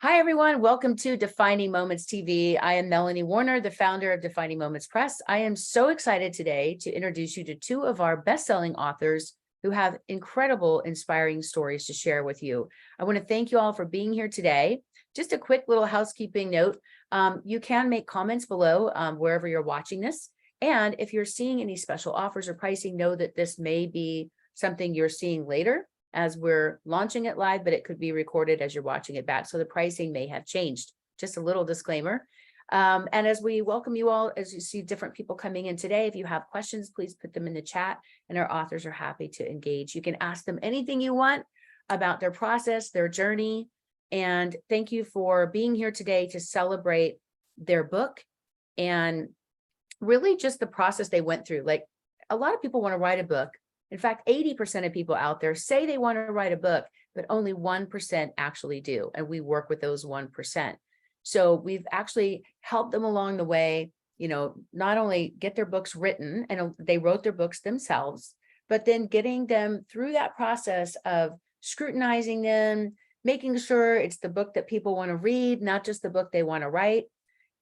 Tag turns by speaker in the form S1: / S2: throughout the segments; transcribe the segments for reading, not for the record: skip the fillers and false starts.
S1: Hi, everyone. Welcome to Defining Moments TV. I am Melanie Warner, the founder of Defining Moments Press. I am so excited today to introduce you to two of our best-selling authors who have incredible, inspiring stories to share with you. I want to thank you all for being here today. Just a quick little housekeeping note. You can make comments below wherever you're watching this. And if you're seeing any special offers or pricing, know that this may be something you're seeing later as we're launching it live, but it could be recorded as you're watching it back. So the pricing may have changed. Just a little disclaimer. And as we welcome you all, as you see different people coming in today, if you have questions, please put them in the chat and our authors are happy to engage. You can ask them anything you want about their process, their journey. And thank you for being here today to celebrate their book and really just the process they went through. Like a lot of people want to write a book. In fact, 80% of people out there say they want to write a book, but only 1% actually do. And we work with those 1%. So we've actually helped them along the way, not only get their books written, and they wrote their books themselves, but then getting them through that process of scrutinizing them, making sure it's the book that people want to read, not just the book they want to write.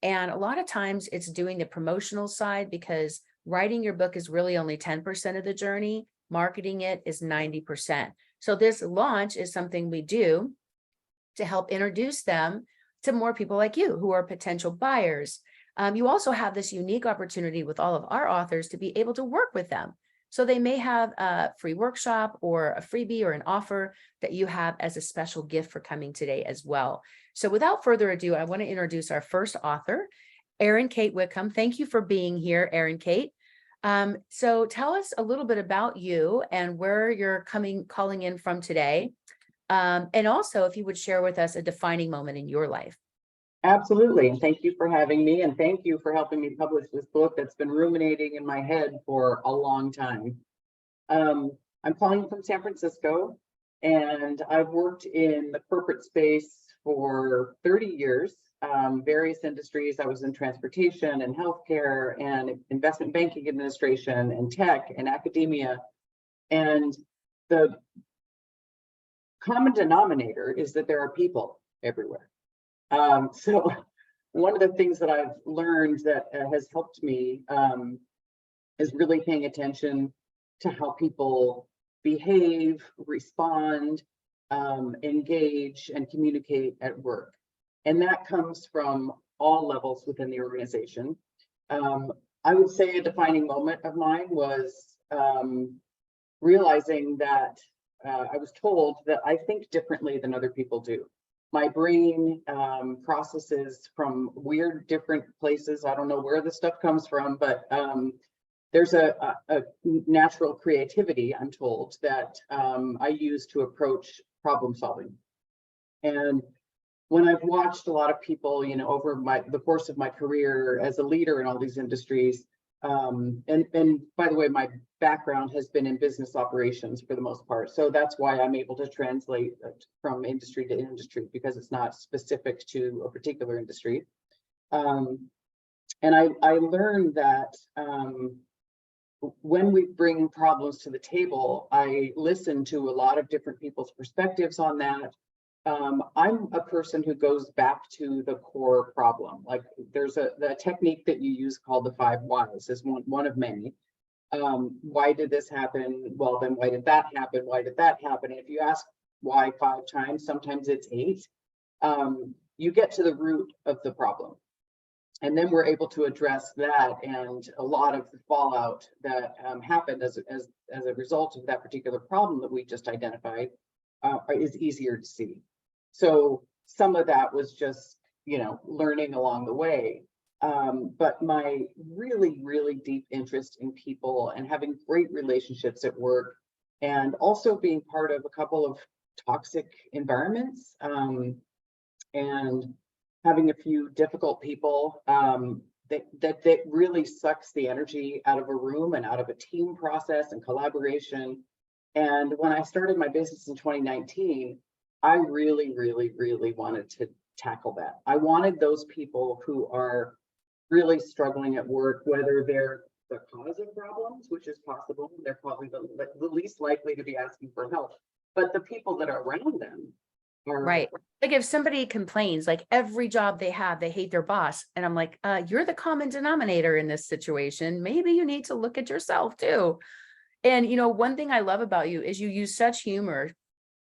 S1: And a lot of times it's doing the promotional side, because writing your book is really only 10% of the journey. Marketing it is 90%. So this launch is something we do to help introduce them to more people like you who are potential buyers. You also have this unique opportunity with all of our authors to be able to work with them. So they may have a free workshop or a freebie or an offer that you have as a special gift for coming today as well. So without further ado, I want to introduce our first author, Erin-Kate Whitcomb. Thank you for being here, Erin-Kate. So tell us a little bit about you and where you're calling in from today. And also if you would share with us a defining moment in your life.
S2: Absolutely. And thank you for having me. And thank you for helping me publish this book that's been ruminating in my head for a long time. I'm calling from San Francisco, and I've worked in the corporate space for 30 years, various industries. I was in transportation and healthcare and investment banking administration and tech and academia. And the common denominator is that there are people everywhere. So one of the things that I've learned that has helped me is really paying attention to how people behave, respond, engage, and communicate at work. And that comes from all levels within the organization. I would say a defining moment of mine was realizing that I was told that I think differently than other people do. My brain processes from weird, different places. I don't know where the stuff comes from, but there's a natural creativity, I'm told, that I use to approach problem solving. And when I've watched a lot of people, over the course of my career as a leader in all these industries, and by the way, my background has been in business operations for the most part. So that's why I'm able to translate from industry to industry, because it's not specific to a particular industry. And I learned that when we bring problems to the table, I listen to a lot of different people's perspectives on that. I'm a person who goes back to the core problem. Like there's a technique that you use called the 5 whys, is one of many. Why did this happen? Well, then why did that happen? Why did that happen? And if you ask why 5 times, sometimes it's 8, you get to the root of the problem. And then we're able to address that, and a lot of the fallout that happened as a result of that particular problem that we just identified is easier to see. So some of that was just, learning along the way. But my really, really deep interest in people and having great relationships at work, and also being part of a couple of toxic environments, and having a few difficult people that really sucks the energy out of a room and out of a team process and collaboration. And when I started my business in 2019, I really, really, really wanted to tackle that. I wanted those people who are really struggling at work, whether they're the cause of problems, which is possible, they're probably the least likely to be asking for help, but the people that are around them are,
S1: Right. Like if somebody complains, like every job they have, they hate their boss. And I'm like, you're the common denominator in this situation. Maybe you need to look at yourself too. And one thing I love about you is you use such humor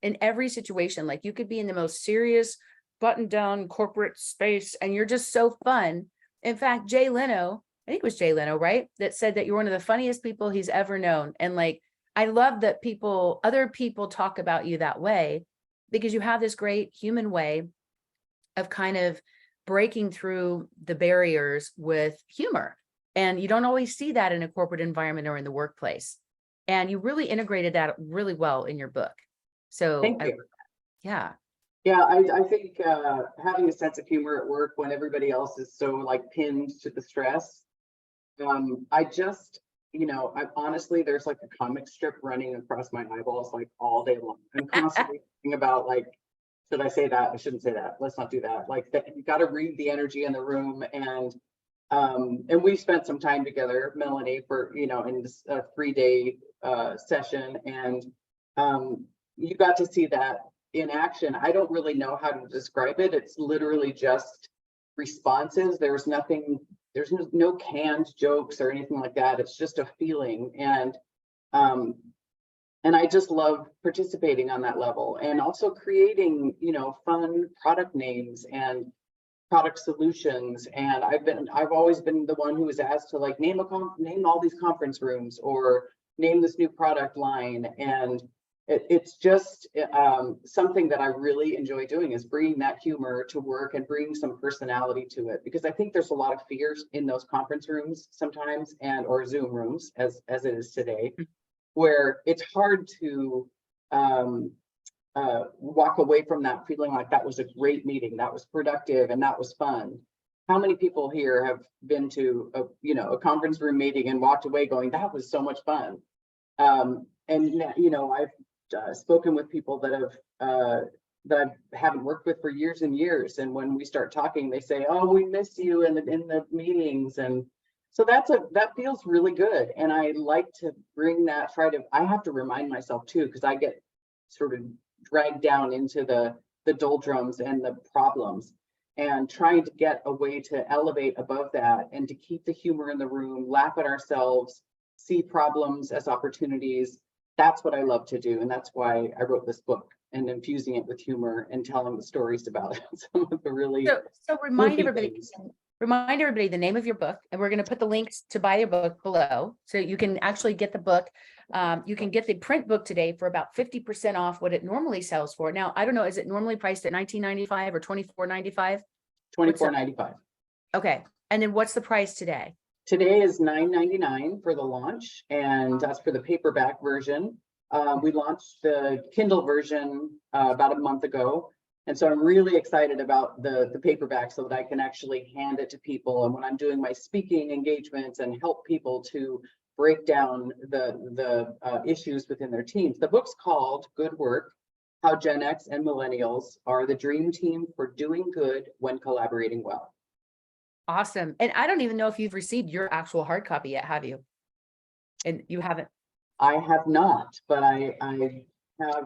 S1: in every situation. Like you could be in the most serious, buttoned down corporate space, and you're just so fun. In fact, Jay Leno, I think it was Jay Leno, right? That said that you're one of the funniest people he's ever known. And like, I love that other people talk about you that way, because you have this great human way of kind of breaking through the barriers with humor. And you don't always see that in a corporate environment or in the workplace. And you really integrated that really well in your book. So
S2: thank you.
S1: Yeah.
S2: Yeah, I think having a sense of humor at work when everybody else is so like pinned to the stress. I just, I honestly, there's like a comic strip running across my eyeballs like all day long. I'm constantly thinking about like, should I say that? I shouldn't say that. Let's not do that. Like that, you got to read the energy in the room. And we spent some time together, Melanie, for, in this 3-day session. And you got to see that in action. I don't really know how to describe it. It's literally just responses. There's no canned jokes or anything like that. It's just a feeling. And I just love participating on that level, and also creating, fun product names and product solutions. And I've always been the one who was asked to like name all these conference rooms or name this new product line. And it's just something that I really enjoy doing, is bringing that humor to work and bringing some personality to it, because I think there's a lot of fears in those conference rooms sometimes, or Zoom rooms as it is today, where it's hard to walk away from that feeling like that was a great meeting, that was productive, and that was fun. How many people here have been to a conference room meeting and walked away going, that was so much fun? And I've spoken with people that I haven't worked with for years and years, and when we start talking, they say, "Oh, we miss you in the meetings." And so that feels really good. And I like to bring that, I have to remind myself too, because I get sort of dragged down into the doldrums and the problems, and trying to get a way to elevate above that and to keep the humor in the room, laugh at ourselves, see problems as opportunities. That's what I love to do. And that's why I wrote this book, and infusing it with humor and telling the stories about some of the really
S1: so remind everybody
S2: things.
S1: Remind everybody the name of your book, and we're going to put the links to buy your book below, so you can actually get the book. You can get the print book today for about 50% off what it normally sells for. Now, I don't know, is it normally priced at $19.95 or $24.95?
S2: $24.95.
S1: Okay. And then what's the price today?
S2: Today is $9.99 for the launch, and that's for the paperback version. We launched the Kindle version about a month ago. And so I'm really excited about the paperback, so that I can actually hand it to people. And when I'm doing my speaking engagements and help people to break down the issues within their teams. The book's called Good Work: How Gen X and Millennials Are the Dream Team for Doing Good When Collaborating Well.
S1: Awesome. And I don't even know if you've received your actual hard copy yet, have you? And you haven't?
S2: I have not, but I have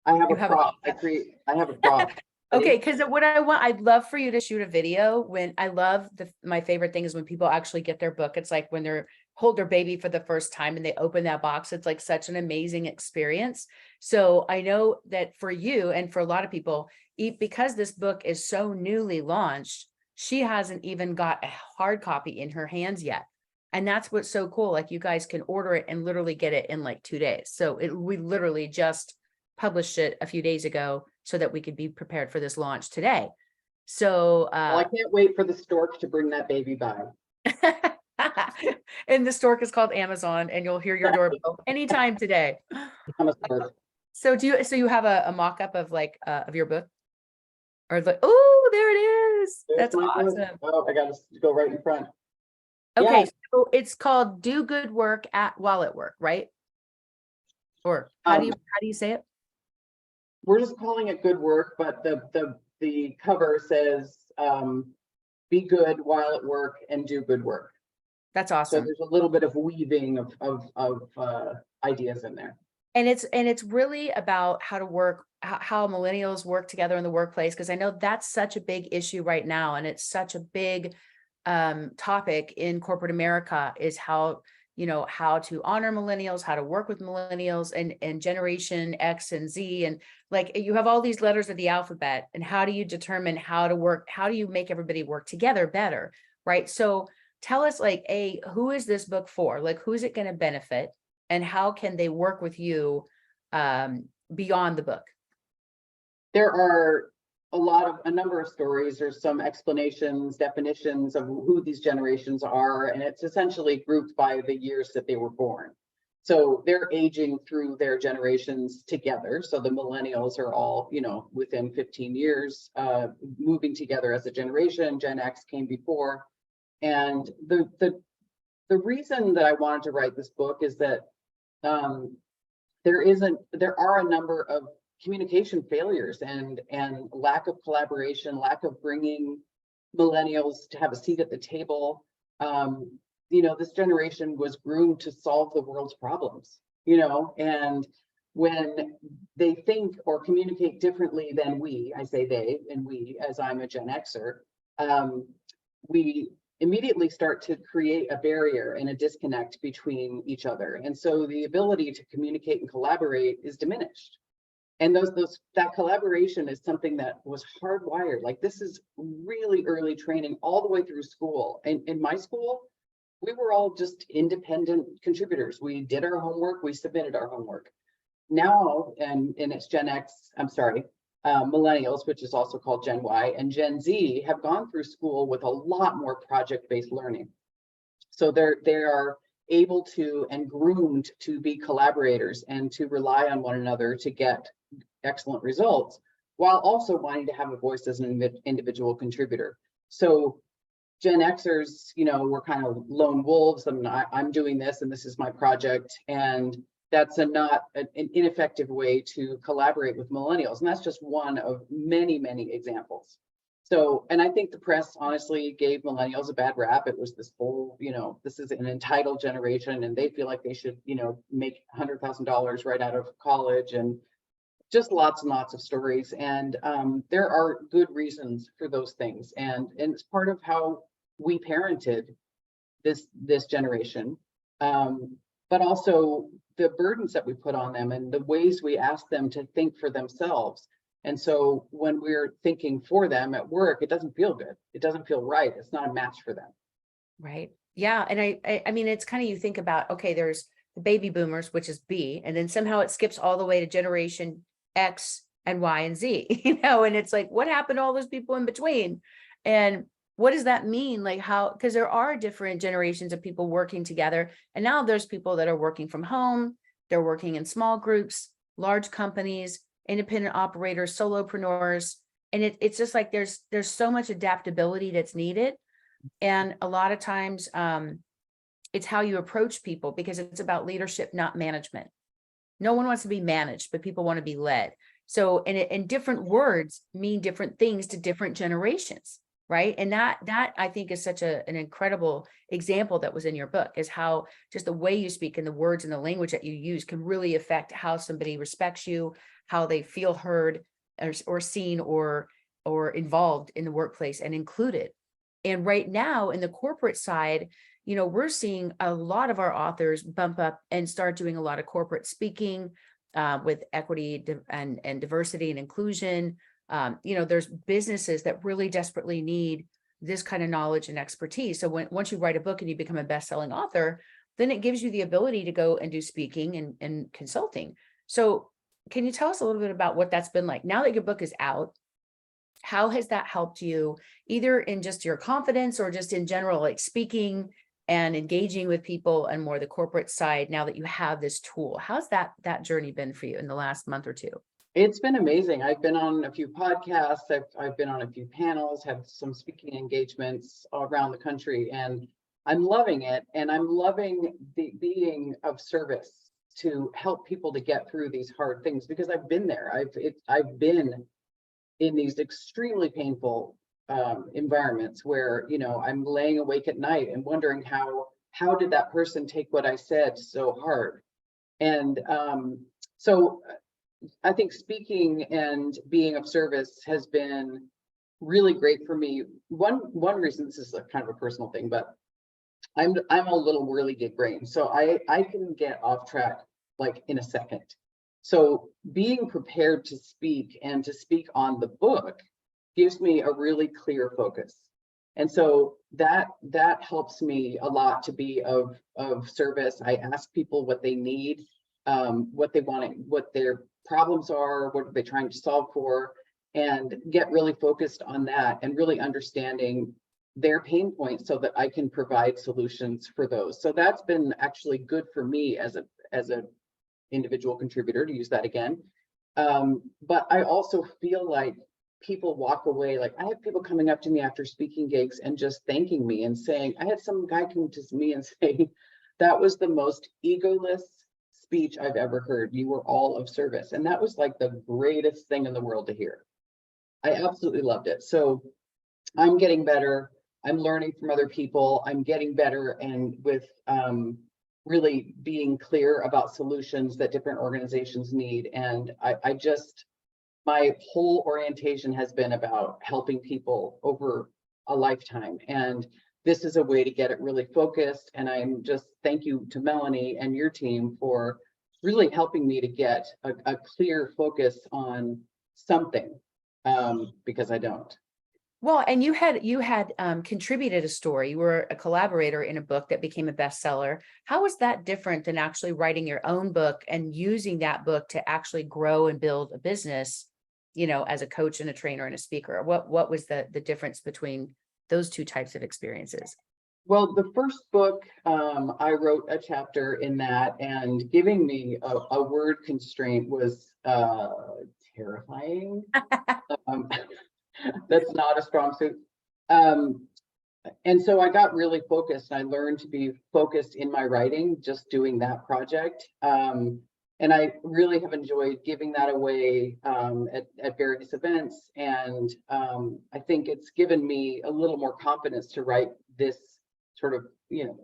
S2: a prop. I have a prop.
S1: Okay, because what I'd love for you to shoot a video. When I love my favorite thing is when people actually get their book. It's like when they're hold their baby for the first time and they open that box. It's like such an amazing experience. So I know that for you and for a lot of people, because this book is so newly launched, she hasn't even got a hard copy in her hands yet. And that's what's so cool. Like you guys can order it and literally get it in like 2 days. So we literally just published it a few days ago so that we could be prepared for this launch today. So
S2: well, I can't wait for the stork to bring that baby by.
S1: And the stork is called Amazon, and you'll hear your doorbell anytime today. So you have a mock-up of of your book? Or like, oh, there it is. That's awesome.
S2: Oh, I gotta go right in front.
S1: Okay, yeah. So it's called Do Good Work While at Work, right? Or how do you say it?
S2: We're just calling it Good Work, but the cover says be good while at work and do good work.
S1: That's awesome.
S2: So there's a little bit of weaving of ideas in there.
S1: And it's really about how to work, how millennials work together in the workplace, because I know that's such a big issue right now, and it's such a big topic in corporate America, is how, how to honor millennials, how to work with millennials and Generation X and Z, and like you have all these letters of the alphabet, and how do you determine how to work, how do you make everybody work together better, right? So tell us, like, who is this book for? Like, who's it going to benefit, and how can they work with you beyond the book?
S2: There are a number of stories. There's some explanations, definitions of who these generations are, and it's essentially grouped by the years that they were born. So they're aging through their generations together. So the millennials are all, within 15 years, moving together as a generation. Gen X came before. And the reason that I wanted to write this book is that there are a number of communication failures and lack of collaboration, lack of bringing millennials to have a seat at the table. This generation was groomed to solve the world's problems, and when they think or communicate differently than we, I say they and we, as I'm a Gen Xer, we immediately start to create a barrier and a disconnect between each other. And so the ability to communicate and collaborate is diminished. And that collaboration is something that was hardwired. Like, this is really early training all the way through school. And in my school, we were all just independent contributors. We did our homework, we submitted our homework. Now, and it's millennials, which is also called Gen Y, and Gen Z have gone through school with a lot more project-based learning. So they are able to and groomed to be collaborators and to rely on one another to get excellent results, while also wanting to have a voice as an individual contributor. So Gen Xers, we're kind of lone wolves, and I'm doing this and this is my project, and that's not an ineffective way to collaborate with millennials. And that's just one of many, many examples. So, and I think the press honestly gave millennials a bad rap. It was this whole, this is an entitled generation and they feel like they should, make $100,000 right out of college, and just lots and lots of stories. And there are good reasons for those things. And it's part of how we parented this generation. But also the burdens that we put on them and the ways we ask them to think for themselves. And so when we're thinking for them at work, it doesn't feel good. It doesn't feel right. It's not a match for them.
S1: Right. Yeah. And I mean, it's kind of, you think about, okay, there's the baby boomers, which is B, and then somehow it skips all the way to Generation X and Y and Z, and it's like, what happened to all those people in between? And what does that mean? Like, how, because there are different generations of people working together. And now there's people that are working from home. They're working in small groups, large companies, independent operators, solopreneurs. And it's just like, there's so much adaptability that's needed. And a lot of times it's how you approach people, because it's about leadership, not management. No one wants to be managed, but people want to be led. So, and different words mean different things to different generations. Right. And that I think is such an incredible example that was in your book, is how just the way you speak and the words and the language that you use can really affect how somebody respects you, how they feel heard or seen or involved in the workplace and included. And right now in the corporate side, we're seeing a lot of our authors bump up and start doing a lot of corporate speaking with equity and diversity and inclusion. There's businesses that really desperately need this kind of knowledge and expertise. So once you write a book and you become a best-selling author, then it gives you the ability to go and do speaking and consulting. So can you tell us a little bit about what that's been like now that your book is out? How has that helped you, either in just your confidence or just in general, like speaking and engaging with people and more the corporate side, now that you have this tool? How's that journey been for you in the last month or two?
S2: It's been amazing. I've been on a few podcasts. I've been on a few panels, have some speaking engagements all around the country, and I'm loving it. And I'm loving being of service to help people to get through these hard things, because I've been there. I've been in these extremely painful environments where, I'm laying awake at night and wondering how did that person take what I said so hard? And So I think speaking and being of service has been really great for me. One reason, this is a kind of a personal thing, but I'm a little whirligig brain, so I can get off track like in a second. So being prepared to speak and to speak on the book gives me a really clear focus. And so that helps me a lot to be of service. I ask people what they need, what they want, what their problems are, what are they trying to solve for, and get really focused on that and really understanding their pain points so that I can provide solutions for those. So that's been actually good for me as a individual contributor, to use that again. But I also feel like people walk away, like I have people coming up to me after speaking gigs and just thanking me and saying, I had some guy come to me and say, that was the most egoless speech I've ever heard. You were all of service. And that was like the greatest thing in the world to hear. I absolutely loved it. So I'm getting better. I'm learning from other people. I'm getting better, and with really being clear about solutions that different organizations need. And I just, my whole orientation has been about helping people over a lifetime. And this is a way to get it really focused. And I'm just, thank you to Melanie and your team for really helping me to get a clear focus on something, because I don't.
S1: Well, and you had contributed a story. You were a collaborator in a book that became a bestseller. How was that different than actually writing your own book and using that book to actually grow and build a business, you know, as a coach and a trainer and a speaker? What was the difference between those two types of experiences?
S2: Well, the first book, I wrote a chapter in that, and giving me a word constraint was terrifying. Um, that's not a strong suit. And so I got really focused. I learned to be focused in my writing, just doing that project. And I really have enjoyed giving that away at various events. And I think it's given me a little more confidence to write this sort of, you know,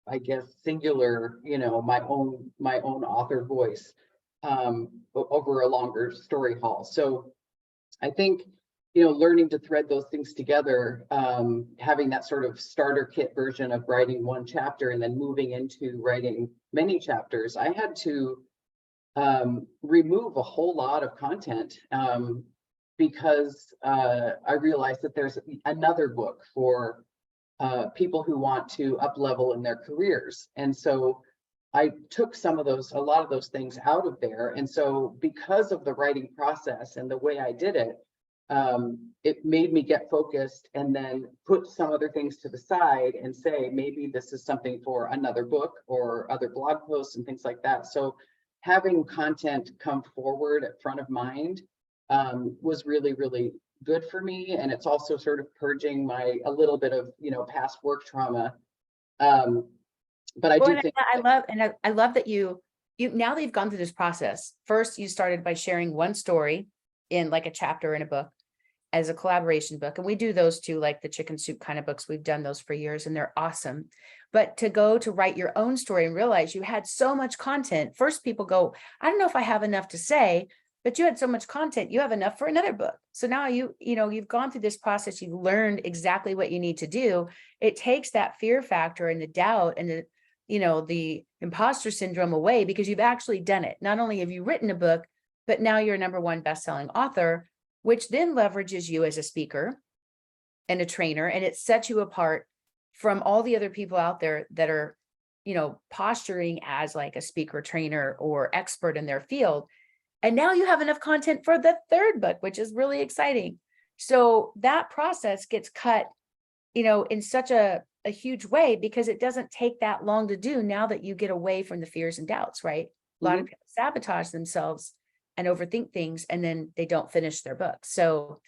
S2: I guess singular, you know, my own author voice over a longer story haul. So I think, you know, learning to thread those things together, having that sort of starter kit version of writing one chapter and then moving into writing many chapters, I had to remove a whole lot of content because I realized that there's another book for people who want to up level in their careers. And so I took a lot of those things out of there. And so because of the writing process and the way I did it, it made me get focused and then put some other things to the side and say, maybe this is something for another book or other blog posts and things like that. So having content come forward at front of mind was really, really good for me. And it's also sort of purging a little bit of, you know, past work trauma. But I do think
S1: I love that you now that you've gone through this process. First, you started by sharing one story in like a chapter in a book as a collaboration book. And we do those too, like the chicken soup kind of books. We've done those for years and they're awesome. But to go to write your own story and realize you had so much content. First, people go, I don't know if I have enough to say, but you had so much content, you have enough for another book. So now you've gone through this process, you've learned exactly what you need to do. It takes that fear factor and the doubt and the imposter syndrome away because you've actually done it. Not only have you written a book, but now you're a #1 best-selling author, which then leverages you as a speaker and a trainer. And it sets you apart from all the other people out there that are, posturing as like a speaker, trainer, or expert in their field. And now you have enough content for the third book, which is really exciting. So that process gets cut, in such a huge way because it doesn't take that long to do now that you get away from the fears and doubts, right? A lot of people sabotage themselves and overthink things, and then they don't finish their book. So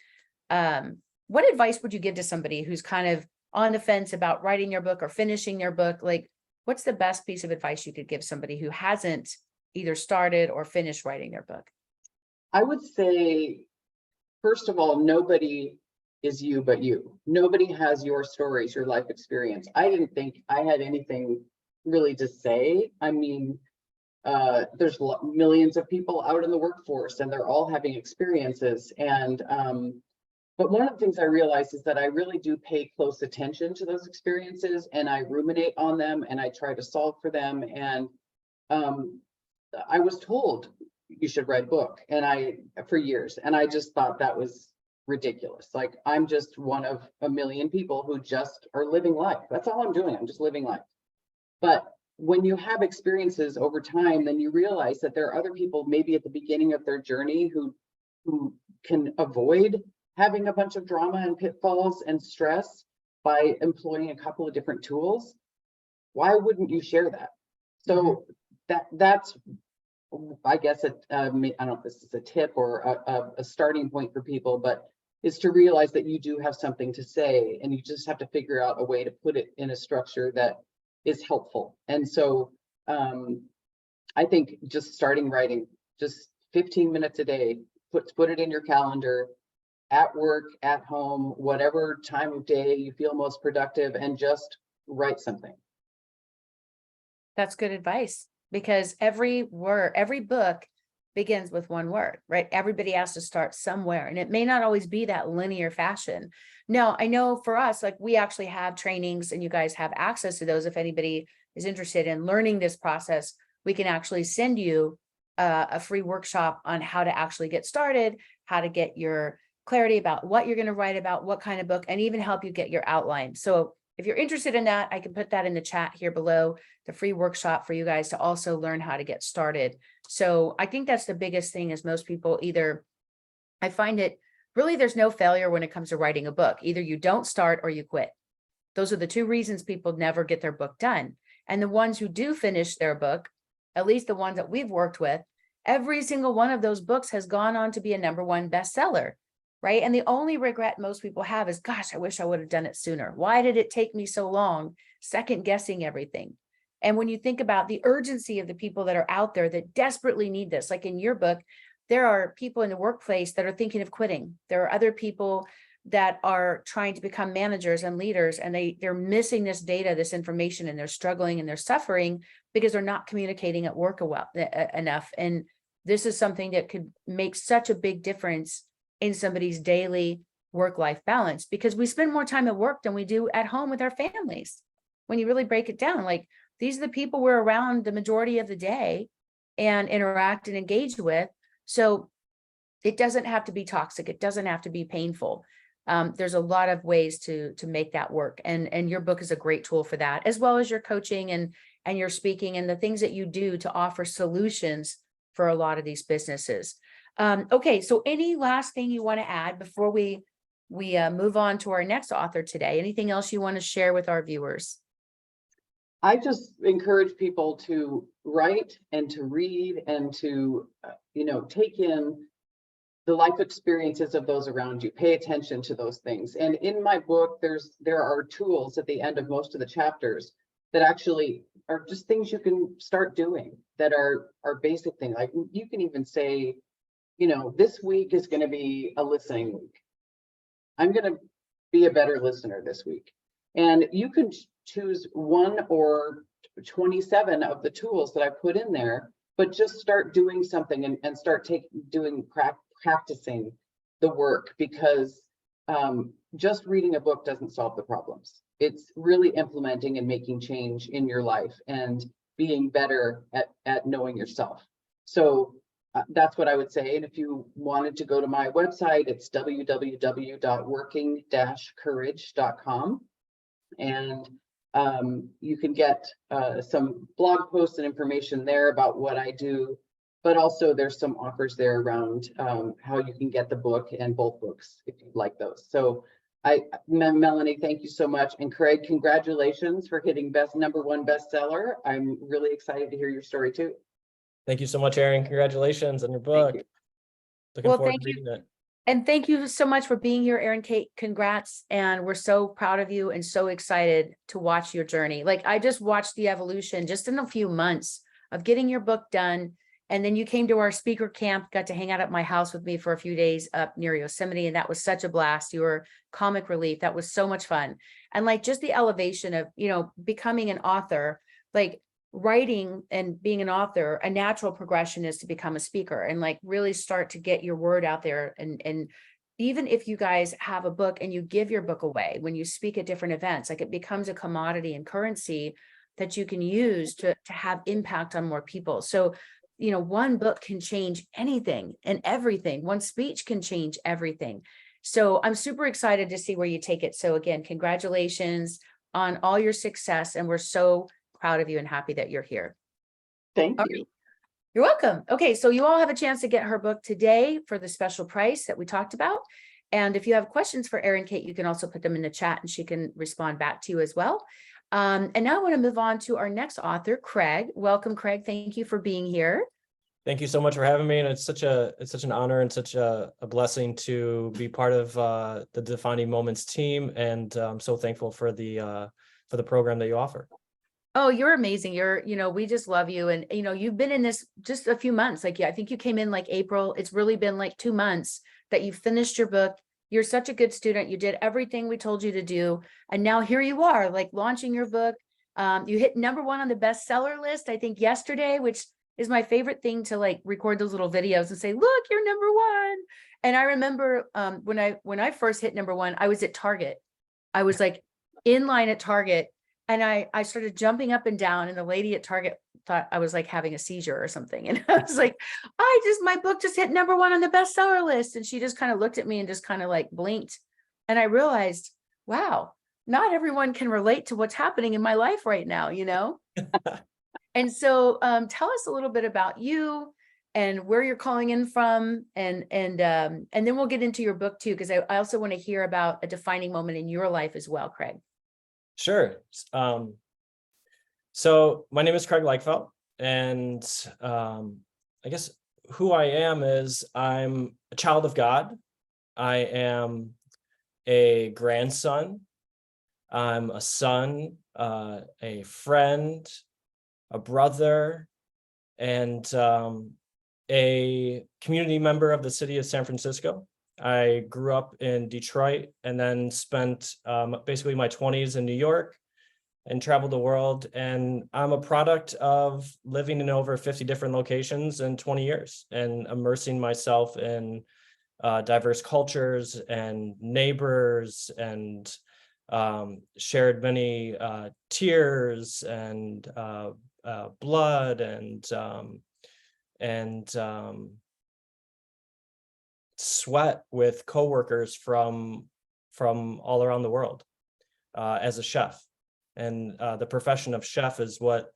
S1: what advice would you give to somebody who's kind of on the fence about writing your book or finishing their book? Like, what's the best piece of advice you could give somebody who hasn't either started or finished writing their book?
S2: I would say, first of all, nobody is you but you. Nobody has your stories, your life experience. I didn't think I had anything really to say. I mean, there's millions of people out in the workforce and they're all having experiences. And but one of the things I realized is that I really do pay close attention to those experiences, and I ruminate on them and I try to solve for them. And I was told you should write a book, and for years, and I just thought that was ridiculous. Like, I'm just one of a million people who just are living life. That's all I'm doing. I'm just living life. But when you have experiences over time, then you realize that there are other people maybe at the beginning of their journey who can avoid having a bunch of drama and pitfalls and stress by employing a couple of different tools. Why wouldn't you share that? So that's, I guess, I don't know if this is a tip or a starting point for people, but is to realize that you do have something to say, and you just have to figure out a way to put it in a structure that is helpful. And so I think just starting writing, just 15 minutes a day, put it in your calendar, at work, at home, whatever time of day you feel most productive, and just write something.
S1: That's good advice, because every book begins with one word, right? Everybody has to start somewhere, and it may not always be that linear fashion. No, I know for us, like, we actually have trainings, and you guys have access to those. If anybody is interested in learning this process, we can actually send you a free workshop on how to actually get started, how to get your clarity about what you're going to write about, what kind of book, and even help you get your outline. So if you're interested in that, I can put that in the chat here below, the free workshop for you guys to also learn how to get started. So I think that's the biggest thing, is most people I find it really, there's no failure when it comes to writing a book. Either you don't start or you quit. Those are the two reasons people never get their book done. And the ones who do finish their book, at least the ones that we've worked with, every single one of those books has gone on to be a #1 bestseller. Right. And the only regret most people have is, gosh, I wish I would have done it sooner. Why did it take me so long? Second guessing everything. And when you think about the urgency of the people that are out there that desperately need this, like in your book, there are people in the workplace that are thinking of quitting. There are other people that are trying to become managers and leaders, and they're missing this data, this information, and they're struggling and they're suffering because they're not communicating at work enough. And this is something that could make such a big difference in somebody's daily work-life balance, because we spend more time at work than we do at home with our families. When you really break it down, like, these are the people we're around the majority of the day and interact and engage with. So it doesn't have to be toxic. It doesn't have to be painful. There's a lot of ways to make that work. And your book is a great tool for that, as well as your coaching and your speaking and the things that you do to offer solutions for a lot of these businesses. Okay, so any last thing you want to add before we move on to our next author today? Anything else you want to share with our viewers?
S2: I just encourage people to write and to read and to, take in the life experiences of those around you. Pay attention to those things. And in my book, there are tools at the end of most of the chapters that actually are just things you can start doing that are basic things. Like, you can even say, this week is going to be a listening week. I'm going to be a better listener this week. And you can choose 1 or 27 of the tools that I put in there, but just start doing something and start practicing the work, because just reading a book doesn't solve the problems. It's really implementing and making change in your life and being better at knowing yourself. So that's what I would say. And if you wanted to go to my website, it's www.working-courage.com. And you can get some blog posts and information there about what I do, but also there's some offers there around how you can get the book and both books if you'd like those. So Melanie, thank you so much. And Craig, congratulations for hitting #1 bestseller. I'm really excited to hear your story too.
S3: Thank you so much, Erin. Congratulations on your book. Looking forward to reading it.
S1: And thank you so much for being here, Erin-Kate. Congrats. And we're so proud of you and so excited to watch your journey. Like, I just watched the evolution just in a few months of getting your book done. And then you came to our speaker camp, got to hang out at my house with me for a few days up near Yosemite. And that was such a blast. You were comic relief. That was so much fun. And like, just the elevation of, becoming an author, like, writing and being an author, a natural progression is to become a speaker and like really start to get your word out there. And even if you guys have a book and you give your book away when you speak at different events, like it becomes a commodity and currency that you can use to have impact on more people. So, you know, one book can change anything and everything. One speech can change everything. So I'm super excited to see where you take it. So again, congratulations on all your success. And we're so proud of you and happy that you're here.
S2: Thank
S1: All
S2: you.
S1: right. You're welcome. Okay, so you all have a chance to get her book today for the special price that we talked about. And if you have questions for Erin-Kate, you can also put them in the chat and she can respond back to you as well. And now I want to move on to our next author, Craig. Welcome, Craig. Thank you for being here.
S3: Thank you so much for having me. And it's such an honor and such a blessing to be part of the Defining Moments team. And I'm so thankful for the program that you offer.
S1: Oh, you're amazing. We just love you. And, you've been in this just a few months. Like, yeah, I think you came in like April. It's really been like 2 months that you finished your book. You're such a good student. You did everything we told you to do. And now here you are, like launching your book. You hit #1 on the bestseller list, I think yesterday, which is my favorite thing to like record those little videos and say, look, you're #1. And I remember when I first hit #1, I was at Target. I was like in line at Target. And I started jumping up and down, and the lady at Target thought I was like having a seizure or something. And I was like, my book just hit #1 on the bestseller list. And she just kind of looked at me and just kind of like blinked. And I realized, wow, not everyone can relate to what's happening in my life right now, And so tell us a little bit about you and where you're calling in from. And then we'll get into your book too, because I also want to hear about a defining moment in your life as well, Craig.
S3: Sure. So my name is Craig Lieckfelt, and I guess who I am is I'm a child of God. I am a grandson. I'm a son, a friend, a brother, and a community member of the city of San Francisco. I grew up in Detroit and then spent basically my 20s in New York and traveled the world. And I'm a product of living in over 50 different locations in 20 years and immersing myself in diverse cultures and neighbors, and shared many tears and blood and sweat with coworkers from all around the world as a chef. And the profession of chef is what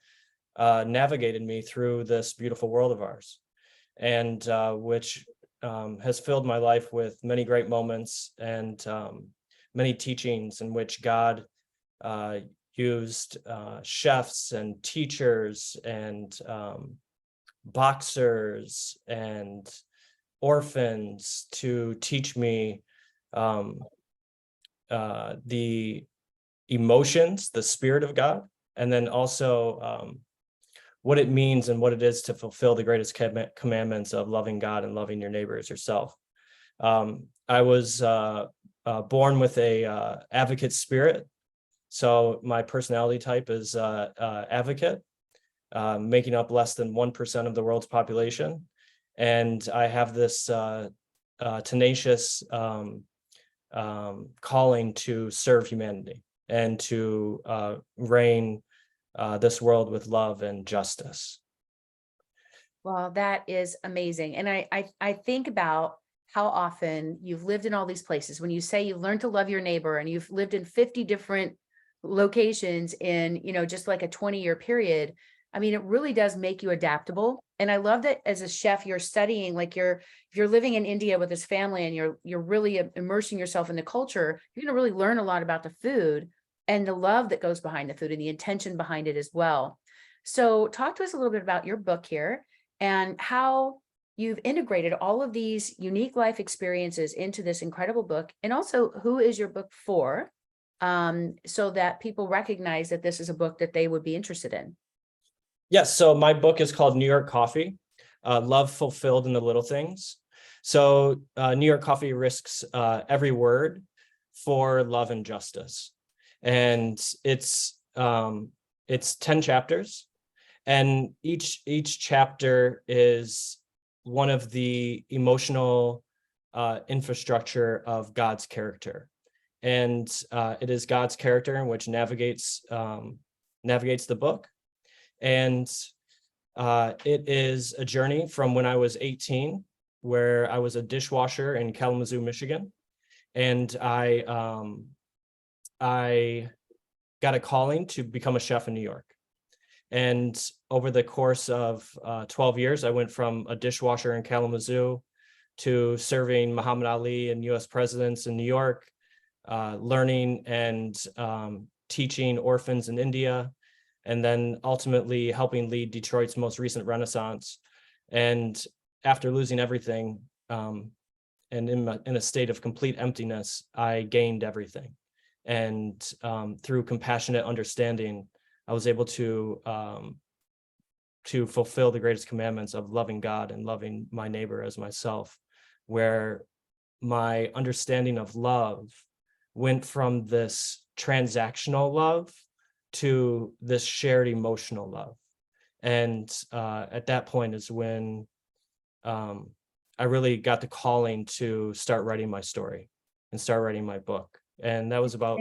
S3: navigated me through this beautiful world of ours, and which has filled my life with many great moments and many teachings in which God used chefs and teachers and boxers and orphans to teach me the emotions, the Spirit of God, and then also what it means and what it is to fulfill the greatest commandments of loving God and loving your neighbor as yourself. I was born with a advocate spirit, so my personality type is advocate, making up less than 1% of the world's population. And I have this tenacious calling to serve humanity and to reign this world with love and justice.
S1: Well, that is amazing. And I think about how often you've lived in all these places. When you say you've learned to love your neighbor and you've lived in 50 different locations in, just like a 20-year period, I mean, it really does make you adaptable. And I love that as a chef, you're studying, like if you're living in India with this family and you're really immersing yourself in the culture, you're going to really learn a lot about the food and the love that goes behind the food and the intention behind it as well. So talk to us a little bit about your book here and how you've integrated all of these unique life experiences into this incredible book, and also who is your book for, so that people recognize that this is a book that they would be interested in.
S3: Yes, so my book is called New York Coffee, Love Fulfilled in the Little Things. So New York Coffee risks every word for love and justice. And it's 10 chapters. And each chapter is one of the emotional infrastructure of God's character. And it is God's character in which navigates the book. And it is a journey from when I was 18, where I was a dishwasher in Kalamazoo, Michigan. And I got a calling to become a chef in New York. And over the course of 12 years, I went from a dishwasher in Kalamazoo to serving Muhammad Ali and US presidents in New York, learning and teaching orphans in India, and then ultimately helping lead Detroit's most recent Renaissance. And after losing everything and in a state of complete emptiness, I gained everything. And through compassionate understanding, I was able to fulfill the greatest commandments of loving God and loving my neighbor as myself, where my understanding of love went from this transactional love to this shared emotional love. And at that point is when I really got the calling to start writing my story and start writing my book. And that was about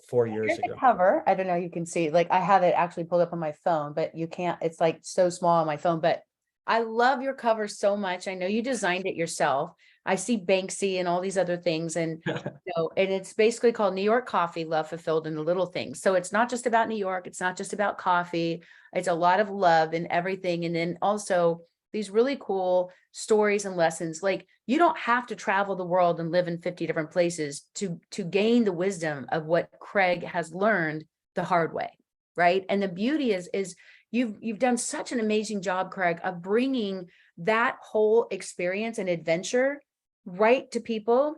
S3: 4 years
S1: Here's the
S3: ago.
S1: cover. I don't know, you can see, like, I have it actually pulled up on my phone, but you can't, it's like so small on my phone, but I love your cover so much. I know you designed it yourself. I see Banksy and all these other things, and and it's basically called New York Coffee, Love Fulfilled in the Little Things. So it's not just about New York. It's not just about coffee. It's a lot of love and everything. And then also these really cool stories and lessons. Like, you don't have to travel the world and live in 50 different places to gain the wisdom of what Craig has learned the hard way, right? And the beauty is you've done such an amazing job, Craig, of bringing that whole experience and adventure right to people,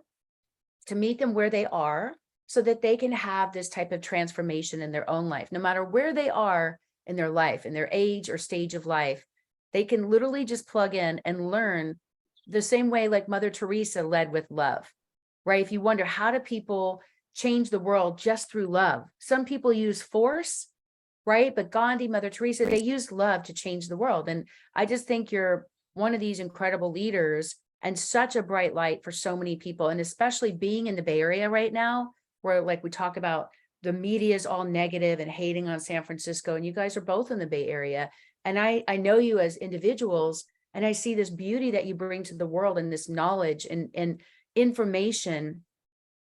S1: to meet them where they are, so that they can have this type of transformation in their own life, no matter where they are in their life, in their age or stage of life. They can literally just plug in and learn the same way like Mother Teresa led with love, right? If you wonder, how do people change the world just through love? Some people use force, right? But Gandhi, Mother Teresa, they used love to change the world. And I just think you're one of these incredible leaders and such a bright light for so many people. And especially being in the Bay Area right now, where, like, we talk about the media is all negative and hating on San Francisco, and you guys are both in the Bay Area. And I know you as individuals, and I see this beauty that you bring to the world and this knowledge and information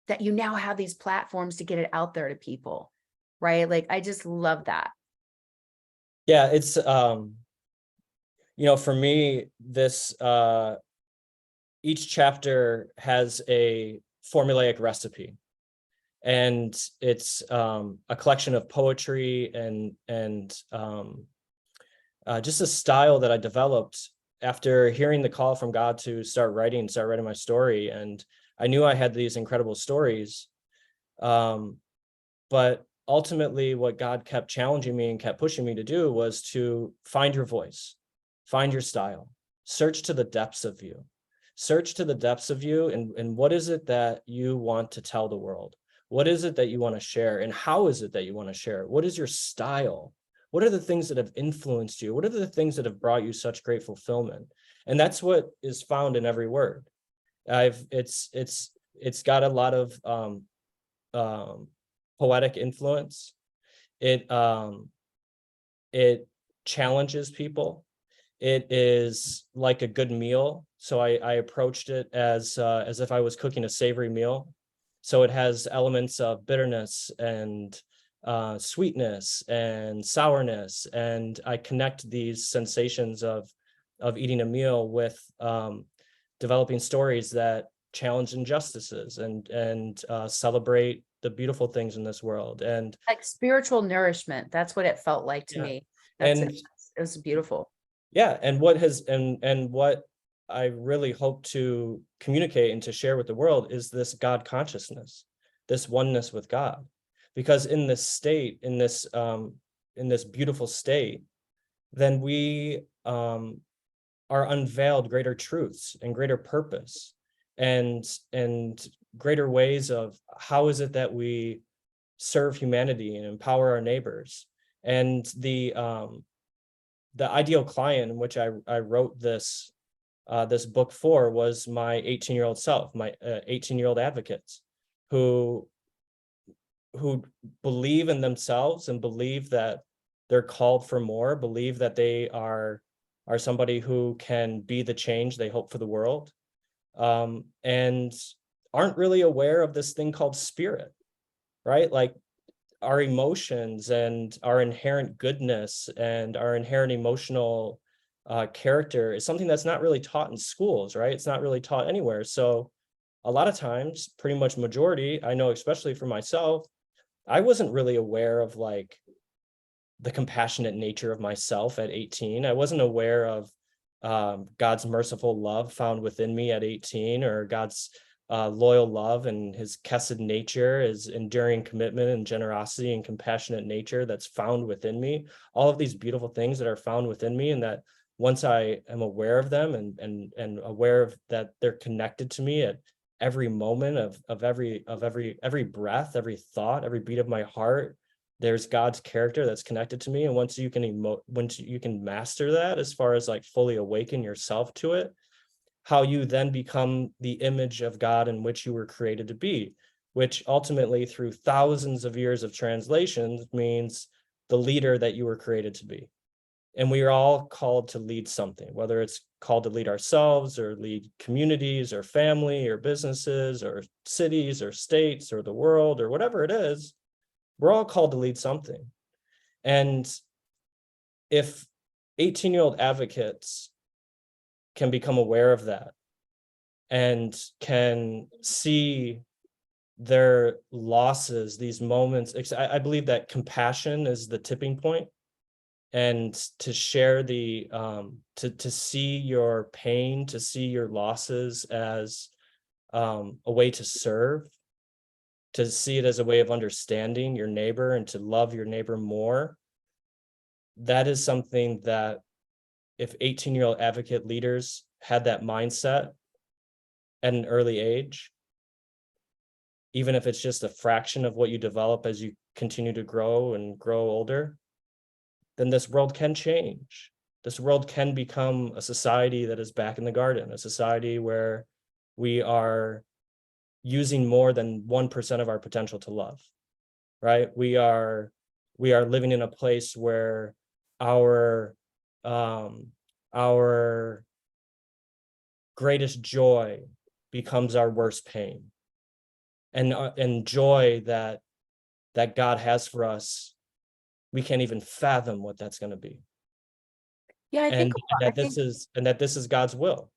S1: that you now have these platforms to get it out there to people, right? Like, I just love that.
S3: Yeah, it's for me, this each chapter has a formulaic recipe, and it's a collection of poetry and just a style that I developed after hearing the call from God to start writing my story. And I knew I had these incredible stories, but ultimately what God kept challenging me and kept pushing me to do was to find your voice, find your style, search to the depths of you, and what is it that you want to tell the world? What is it that you want to share, and how is it that you want to share it? What is your style? What are the things that have influenced you? What are the things that have brought you such great fulfillment? And that's what is found in every word. It's got a lot of poetic influence. It challenges people. It is like a good meal. So I approached it as if I was cooking a savory meal. So it has elements of bitterness and sweetness and sourness, and I connect these sensations of eating a meal with developing stories that challenge injustices and celebrate the beautiful things in this world, and
S1: Like spiritual nourishment. That's what it felt like to me. That's
S3: and
S1: it. It was beautiful.
S3: yeah, and what I really hope to communicate and to share with the world is this God consciousness, this oneness with God. Because in this state, in this beautiful state, then we are unveiled greater truths and greater purpose and greater ways of how is it that we serve humanity and empower our neighbors. And the the ideal client in which I wrote this this book for was my 18-year-old self, my 18-year-old advocates who believe in themselves and believe that they're called for more, believe that they are somebody who can be the change they hope for the world, and aren't really aware of this thing called spirit, right? Like our emotions and our inherent goodness and our inherent emotional character is something that's not really taught in schools, right? It's not really taught anywhere. So a lot of times, pretty much majority, I know, especially for myself, I wasn't really aware of like the compassionate nature of myself at 18. I wasn't aware of God's merciful love found within me at 18, or God's loyal love and his chesed nature, his enduring commitment and generosity and compassionate nature that's found within me. All of these beautiful things that are found within me, and that once I am aware of them and aware of that they're connected to me at every moment of every breath, every thought, every beat of my heart, there's God's character that's connected to me. And once you can master that, as far as like fully awaken yourself to it, how you then become the image of God in which you were created to be, which ultimately through thousands of years of translations means the leader that you were created to be. And we are all called to lead something, whether it's called to lead ourselves or lead communities or family or businesses or cities or states or the world or whatever it is. We're all called to lead something. And if 18-year-old advocates can become aware of that and can see their losses, these moments, I believe that compassion is the tipping point, and to share the to see your pain, to see your losses as a way to serve, to see it as a way of understanding your neighbor and to love your neighbor more. That is something that if 18-year-old advocate leaders had that mindset at an early age, even if it's just a fraction of what you develop as you continue to grow and grow older, then this world can change. This world can become a society that is back in the garden, a society where we are using more than 1% of our potential to love, right? We are living in a place where our greatest joy becomes our worst pain, and joy that God has for us, we can't even fathom what that's going to be.
S1: Yeah,
S3: And that this is God's will.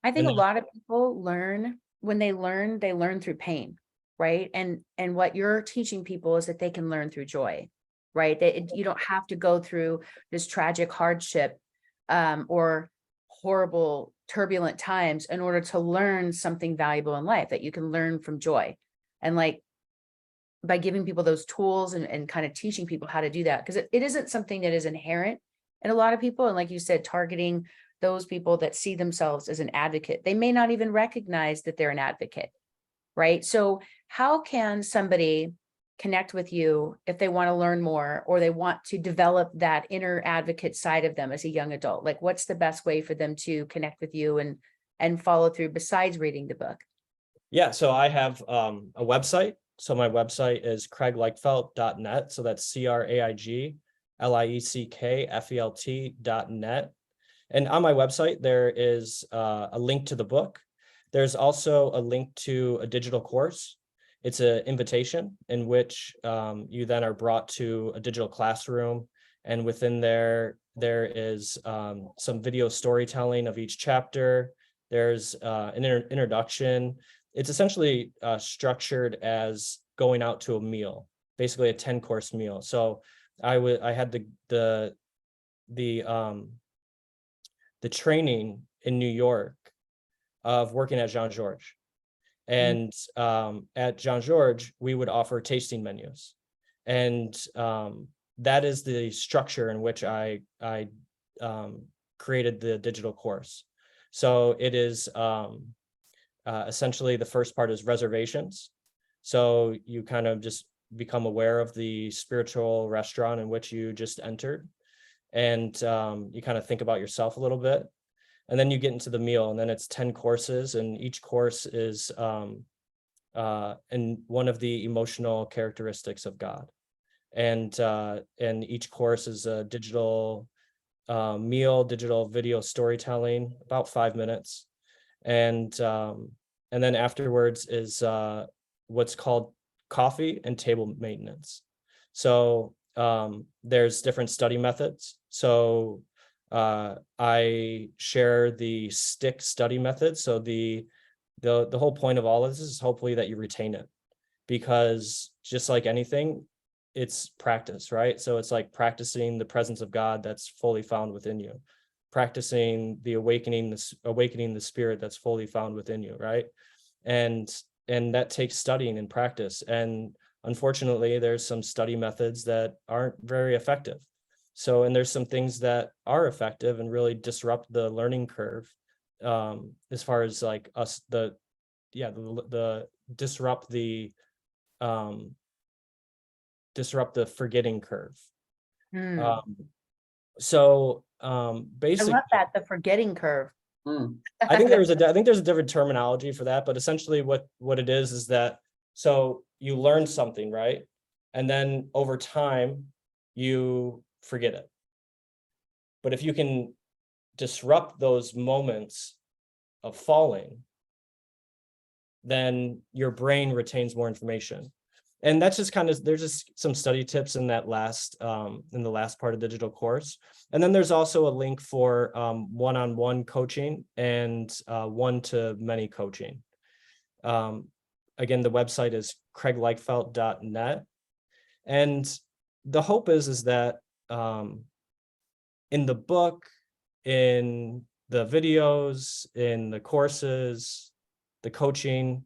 S1: I think
S3: And
S1: a lot of people learn, when they learn through pain, right? And what you're teaching people is that they can learn through joy, right? That you don't have to go through this tragic hardship or horrible turbulent times in order to learn something valuable in life, that you can learn from joy. And like, by giving people those tools and kind of teaching people how to do that, because it isn't something that is inherent in a lot of people. And like you said, targeting those people that see themselves as an advocate, they may not even recognize that they're an advocate, right? So how can somebody connect with you if they want to learn more, or they want to develop that inner advocate side of them as a young adult? Like, what's the best way for them to connect with you and follow through besides reading the book?
S3: yeah, so I have a website. So my website is craigliekfelt.net. So that's CraigLieckfelt.net. And on my website, there is a link to the book. There's also a link to a digital course. It's an invitation in which you then are brought to a digital classroom. And within there is some video storytelling of each chapter. There's an introduction. It's essentially structured as going out to a meal, basically a 10-course meal. So I had the training in New York of working at Jean-Georges. And at Jean-Georges, we would offer tasting menus. And that is the structure in which I created the digital course. So it is essentially, the first part is reservations. So you kind of just become aware of the spiritual restaurant in which you just entered. and you kind of think about yourself a little bit. And then you get into the meal, and then it's 10 courses, and each course is in one of the emotional characteristics of God. And each course is a digital meal, digital video storytelling, about 5 minutes. And then afterwards is what's called coffee and table maintenance. So there's different study methods. So I share the stick study method. So the whole point of all of this is hopefully that you retain it, because just like anything, it's practice, right? So it's like practicing the presence of God that's fully found within you, practicing the awakening the spirit that's fully found within you, right? And that takes studying and practice. And unfortunately, there's some study methods that aren't very effective. So, and there's some things that are effective and really disrupt the learning curve, as far as like us, the disrupt the forgetting curve. So
S1: I
S3: basically,
S1: love that, the forgetting curve.
S3: I think there's a different terminology for that, but essentially what it is that, so you learn something, right? And then over time you forget it. But if you can disrupt those moments of falling, then your brain retains more information. And that's just kind of, there's just some study tips in that last in the last part of digital course. And then there's also a link for one-on-one coaching and one-to-many coaching. Again, the website is craigliekfelt.net. And the hope is that in the book, in the videos, in the courses, the coaching,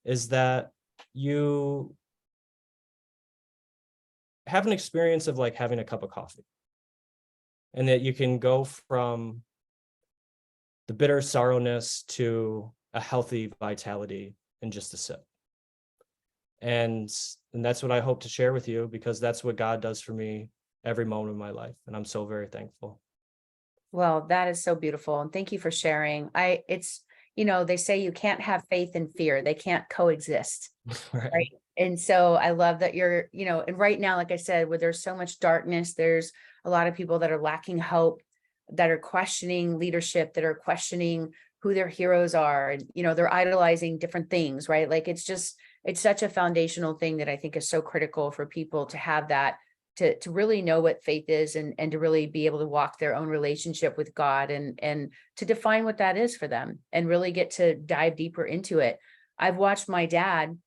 S3: is that you have an experience of like having a cup of coffee, and that you can go from the bitter sorrowness to a healthy vitality in just a sip. And that's what I hope to share with you, because that's what God does for me every moment of my life. And I'm so very thankful.
S1: Well, that is so beautiful. And thank you for sharing. They say you can't have faith and fear. They can't coexist. Right. And so I love that you're, and right now, like I said, where there's so much darkness, there's a lot of people that are lacking hope, that are questioning leadership, that are questioning who their heroes are. And, they're idolizing different things, right? Like it's such a foundational thing that I think is so critical for people to have that, to really know what faith is, and to really be able to walk their own relationship with God, and to define what that is for them, and really get to dive deeper into it. I've watched my dad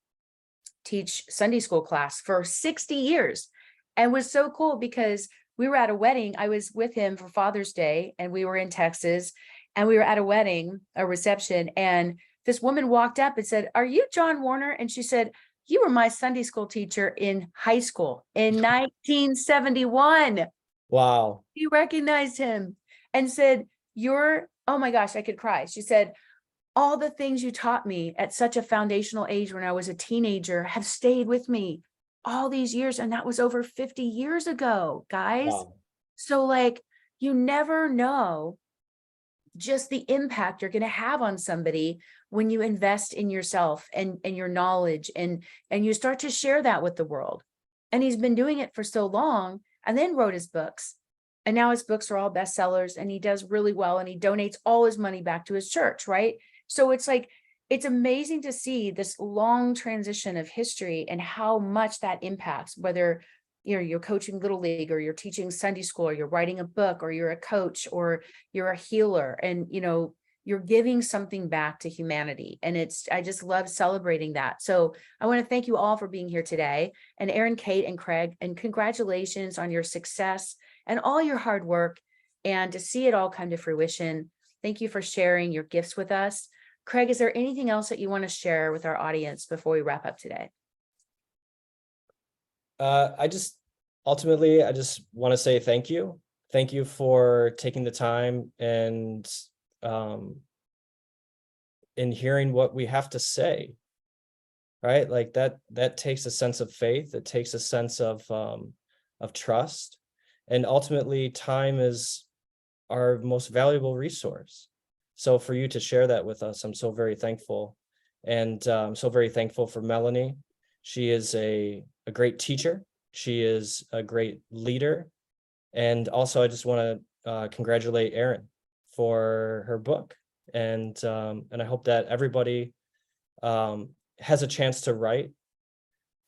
S1: teach Sunday school class for 60 years, and was so cool because we were at a wedding. I was with him for Father's Day, and we were in Texas, and we were at a wedding, a reception, and this woman walked up and said, "Are you John Warner?" And she said, "You were my Sunday school teacher in high school in 1971.
S3: Wow.
S1: She recognized him and said, oh my gosh, I could cry. She said, "All the things you taught me at such a foundational age when I was a teenager have stayed with me all these years." And that was over 50 years ago, guys.
S3: Wow.
S1: So like, you never know just the impact you're going to have on somebody when you invest in yourself and your knowledge, and you start to share that with the world. And he's been doing it for so long, and then wrote his books, and now his books are all bestsellers, and he does really well, and he donates all his money back to his church, right? So it's like, it's amazing to see this long transition of history and how much that impacts, whether you're coaching Little League, or you're teaching Sunday school, or you're writing a book, or you're a coach, or you're a healer, and you're giving something back to humanity. And I just love celebrating that. So I want to thank you all for being here today, and Erin-Kate and Craig, and congratulations on your success and all your hard work, and to see it all come to fruition. Thank you for sharing your gifts with us. Craig, is there anything else that you want to share with our audience before we wrap up today?
S3: I just want to say thank you. Thank you for taking the time and in hearing what we have to say, right? Like that takes a sense of faith. It takes a sense of trust. And ultimately, time is our most valuable resource. So for you to share that with us, I'm so very thankful. And I'm so very thankful for Melanie. She is a great teacher. She is a great leader. And also, I just want to congratulate Erin for her book. And I hope that everybody has a chance to write.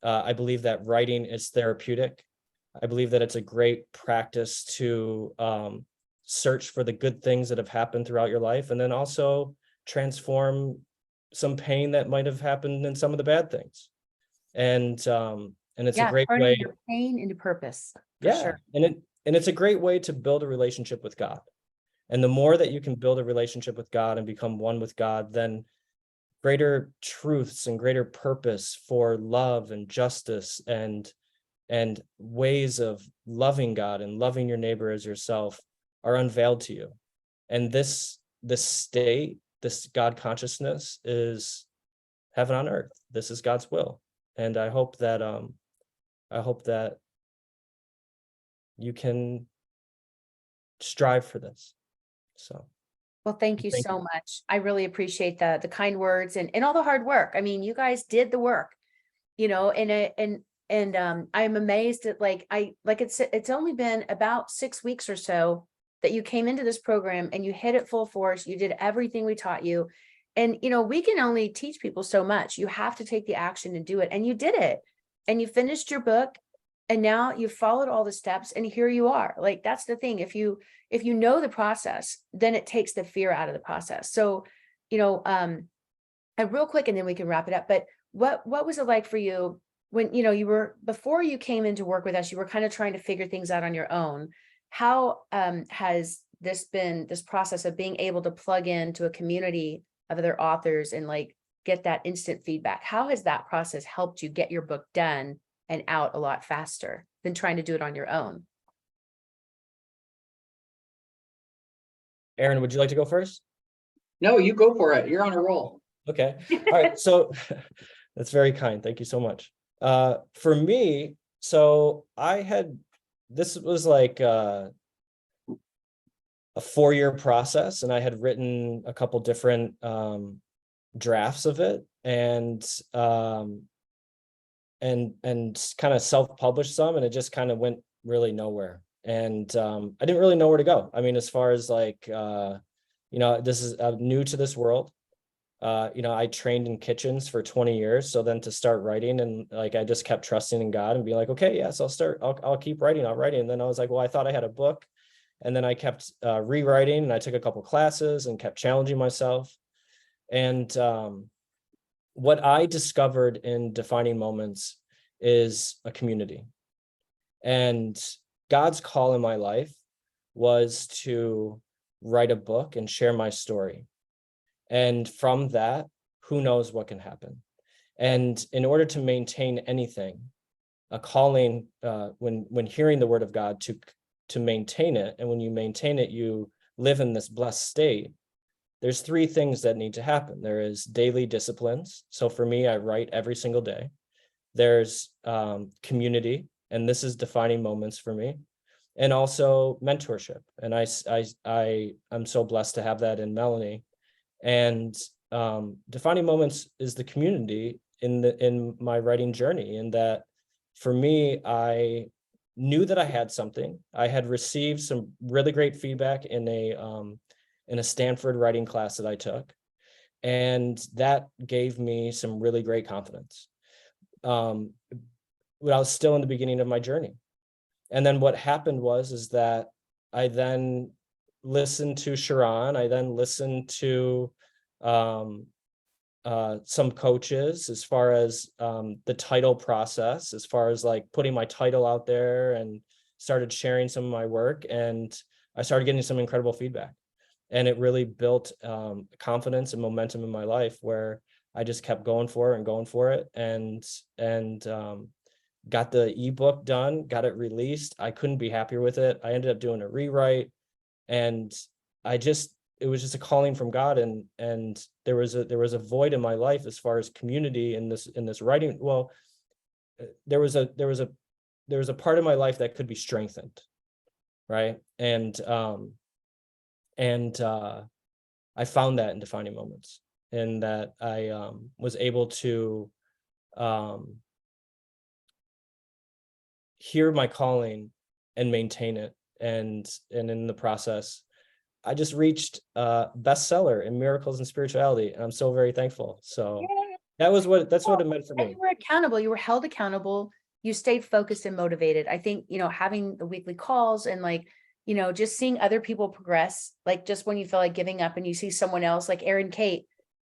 S3: I believe that writing is therapeutic. I believe that it's a great practice to search for the good things that have happened throughout your life, and then also transform some pain that might have happened in some of the bad things. And it's a
S1: Yeah,
S3: great
S1: turning
S3: way.
S1: your pain into purpose, for
S3: Yeah,
S1: sure.
S3: and it's a great way to build a relationship with God. And the more that you can build a relationship with God and become one with God, then greater truths and greater purpose for love and justice and ways of loving God and loving your neighbor as yourself are unveiled to you. And this state, this God consciousness, is heaven on earth. This is God's will. And I hope that you can strive for this. So
S1: Well, thank you
S3: thank
S1: so
S3: you.
S1: much. I really appreciate the kind words and all the hard work. I mean, you guys did the work, and I'm amazed at it's only been about 6 weeks or so that you came into this program and you hit it full force. You did everything we taught you. And we can only teach people so much. You have to take the action and do it. And you did it. And you finished your book. And now you've followed all the steps and here you are. Like, that's the thing. If you know the process, then it takes the fear out of the process. So, and real quick, and then we can wrap it up. But what was it like for you when, you were, before you came into work with us, you were kind of trying to figure things out on your own. How has this been, this process of being able to plug into a community of other authors and get that instant feedback? How has that process helped you get your book done and out a lot faster than trying to do it on your own?
S3: Erin, would you like to go first?
S2: No, you go for it. You're on a roll.
S3: Okay. All right. So that's very kind. Thank you so much. For me, so this was like a 4-year process, and I had written a couple different drafts of it, and kind of self-published some, and it just kind of went really nowhere. And I didn't really know where to go. I mean, as far as this is new to this world. I trained in kitchens for 20 years. So then to start writing, and I just kept trusting in God and be like, okay, yes, I'll keep writing. I'll write it. And then I was like, well, I thought I had a book. And then I kept rewriting, and I took a couple classes and kept challenging myself. And what I discovered in Defining Moments is a community. And God's call in my life was to write a book and share my story. And from that, who knows what can happen. And in order to maintain anything, a calling, when hearing the word of God, to maintain it, and when you maintain it, you live in this blessed state. There's 3 things that need to happen. There is daily disciplines. So for me, I write every single day. There's community, and this is Defining Moments for me, and also mentorship. And I'm so blessed to have that in Melanie. And Defining Moments is the community in my writing journey. And that for me, I knew that I had something. I had received some really great feedback in a Stanford writing class that I took, and that gave me some really great confidence. When I was still in the beginning of my journey. And then what happened is that I then listened to Sharon. I then listened to some coaches as far as the title process, as far as putting my title out there, and started sharing some of my work. And I started getting some incredible feedback. And it really built confidence and momentum in my life, where I just kept going for it, and got the ebook done, got it released. I couldn't be happier with it. I ended up doing a rewrite, and it was just a calling from God, and there was a void in my life as far as community in this writing. Well, there was a part of my life that could be strengthened. right? And I found that in defining moments, and that I was able to hear my calling and maintain it, and in the process I just reached bestseller in miracles and spirituality, and I'm so very thankful. So that's what it meant for
S1: And
S3: me.
S1: you were accountable, you were held accountable, you stayed focused and motivated. I think, having the weekly calls and just seeing other people progress, like just when you feel like giving up and you see someone else like Erin-Kate,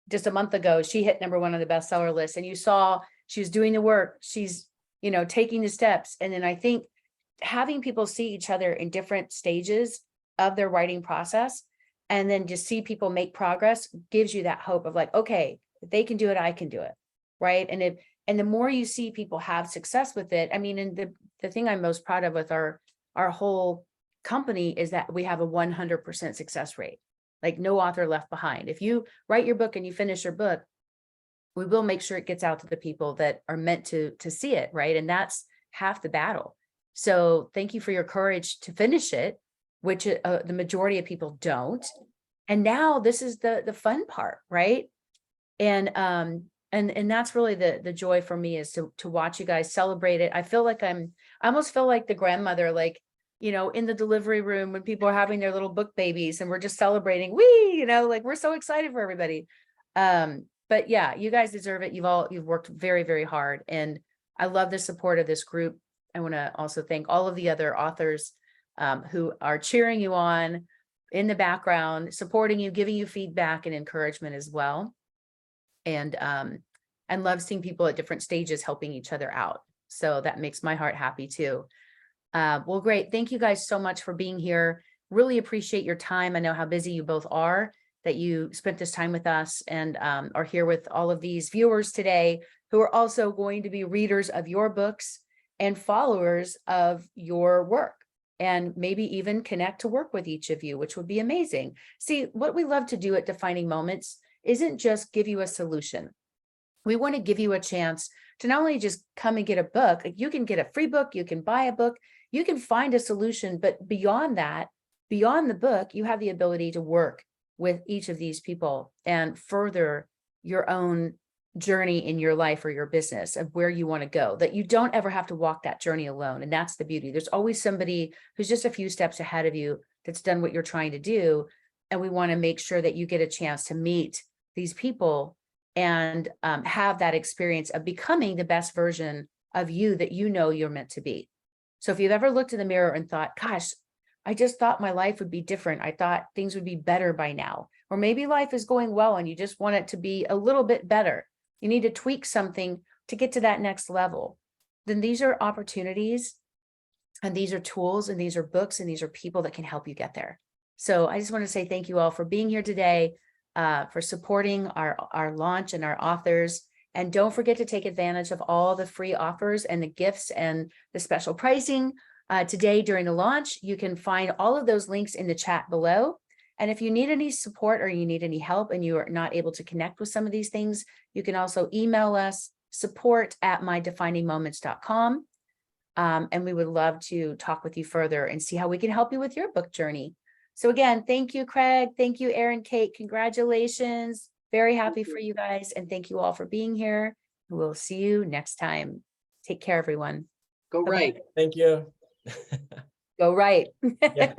S1: just a month ago, she hit #1 on the bestseller list, and you saw she was doing the work, she's, taking the steps. And then I think having people see each other in different stages of their writing process, and then just see people make progress, gives you that hope of like, okay, if they can do it, I can do it. Right. And the more you see people have success with it, I mean, and the thing I'm most proud of with our whole company is that we have a 100% success rate, like no author left behind. If you write your book and you finish your book, we will make sure it gets out to the people that are meant to see it. Right. And that's half the battle. So thank you for your courage to finish it, which the majority of people don't. And now this is the fun part, right? And that's really the joy for me, is to watch you guys celebrate it. I feel like I almost feel like the grandmother, like, in the delivery room when people are having their little book babies and we're just celebrating, like we're so excited for everybody. But yeah, you guys deserve it. You've worked very, very hard, and I love the support of this group. I want to also thank all of the other authors who are cheering you on in the background, supporting you, giving you feedback and encouragement as well. And love seeing people at different stages helping each other out. So that makes my heart happy too. Well, great. Thank you guys so much for being here. Really appreciate your time. I know how busy you both are, that you spent this time with us and are here with all of these viewers today who are also going to be readers of your books and followers of your work, and maybe even connect to work with each of you, which would be amazing. See, what we love to do at Defining Moments isn't just give you a solution. We want to give you a chance to not only just come and get a book, like you can get a free book, you can buy a book, you can find a solution, but beyond that, beyond the book, you have the ability to work with each of these people and further your own journey in your life or your business of where you want to go, that you don't ever have to walk that journey alone. And that's the beauty. There's always somebody who's just a few steps ahead of you that's done what you're trying to do. And we want to make sure that you get a chance to meet these people and have that experience of becoming the best version of you that you're meant to be. So if you've ever looked in the mirror and thought, gosh, I just thought my life would be different, I thought things would be better by now, or maybe life is going well and you just want it to be a little bit better, you need to tweak something to get to that next level, then these are opportunities, and these are tools, and these are books, and these are people that can help you get there. So I just want to say thank you all for being here today, for supporting our launch and our authors. And don't forget to take advantage of all the free offers and the gifts and the special pricing today during the launch. You can find all of those links in the chat below. And if you need any support or you need any help and you are not able to connect with some of these things, you can also email us, support@mydefiningmoments.com. And we would love to talk with you further and see how we can help you with your book journey. So again, thank you, Craig. Thank you, Erin-Kate. Congratulations. Very happy for you guys. And thank you all for being here. We'll see you next time. Take care, everyone.
S2: Go
S1: Bye-bye.
S2: right.
S3: Thank you.
S1: Go right.
S3: Yeah.